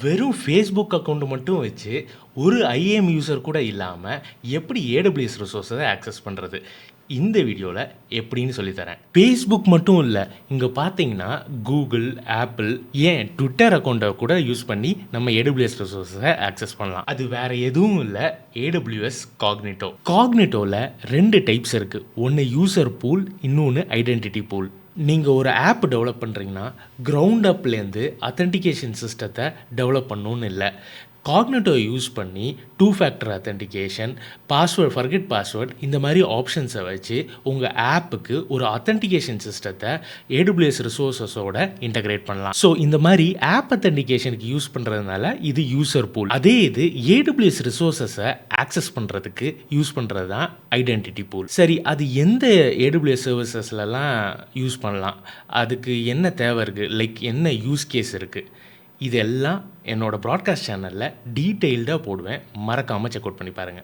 வெறும் Facebook account மட்டும் வச்சு ஒரு ஐஏஎம் யூசர் கூட இல்லாமல் எப்படி ஏடபிள்யூஎஸ் ரிசோர்ஸை ஆக்சஸ் பண்ணுறது இந்த வீடியோவில் எப்படின்னு சொல்லித்தரேன். ஃபேஸ்புக் மட்டும் இல்லை, இங்கே பார்த்தீங்கன்னா கூகுள், ஆப்பிள், ஏன் ட்விட்டர் அக்கௌண்ட்டை கூட யூஸ் பண்ணி நம்ம ஏடபிள்யூஎஸ் ரிசோர்ஸை ஆக்சஸ் பண்ணலாம். அது வேறு எதுவும் இல்லை, ஏடபிள்யூஎஸ் காக்னிட்டோ. காக்னிட்டோவில் 2 டைப்ஸ் இருக்குது. ஒன்று யூசர் பூல், இன்னொன்று ஐடென்டிட்டி பூல். நீங்கள் ஒரு ஆப் டெவலப் பண்ணுறீங்கன்னா கிரவுண்ட் அப்லேருந்து அத்தன்டிகேஷன் சிஸ்டத்தை டெவலப் பண்ணணுன்னு இல்லை. காக்னிட்டோ யூஸ் பண்ணி 2 ஃபேக்டர் அத்தன்டிகேஷன், ஃபர்கெட் பாஸ்வேர்ட் இந்த மாதிரி ஆப்ஷன்ஸை வச்சு உங்கள் ஆப்புக்கு ஒரு அத்தன்டிகேஷன் சிஸ்டத்தை ஏடபிள்யூஎஸ் ரிசோர்ஸஸோட இன்டகிரேட் பண்ணலாம். ஸோ இந்த மாதிரி ஆப் அத்தன்டிகேஷனுக்கு யூஸ் பண்ணுறதுனால இது யூசர் பூல். அதே இது ஏடபிள்யூஎஸ் ரிசோர்ஸஸை ஆக்சஸ் பண்ணுறதுக்கு யூஸ் பண்ணுறது தான் ஐடென்டிட்டி பூல். சரி, அது எந்த ஏடபிள்யூஎஸ் சர்வீசஸ்லலாம் யூஸ் பண்ணலாம், அதுக்கு என்ன தேவை இருக்குது, லைக் என்ன யூஸ் கேஸ் இருக்குது, இதெல்லாம் என்னோடய ப்ராட்காஸ்ட் சேனலில் டீட்டெயில்டாக போடுவேன். மறக்காமல் செக் அவுட் பண்ணி பாருங்கள்.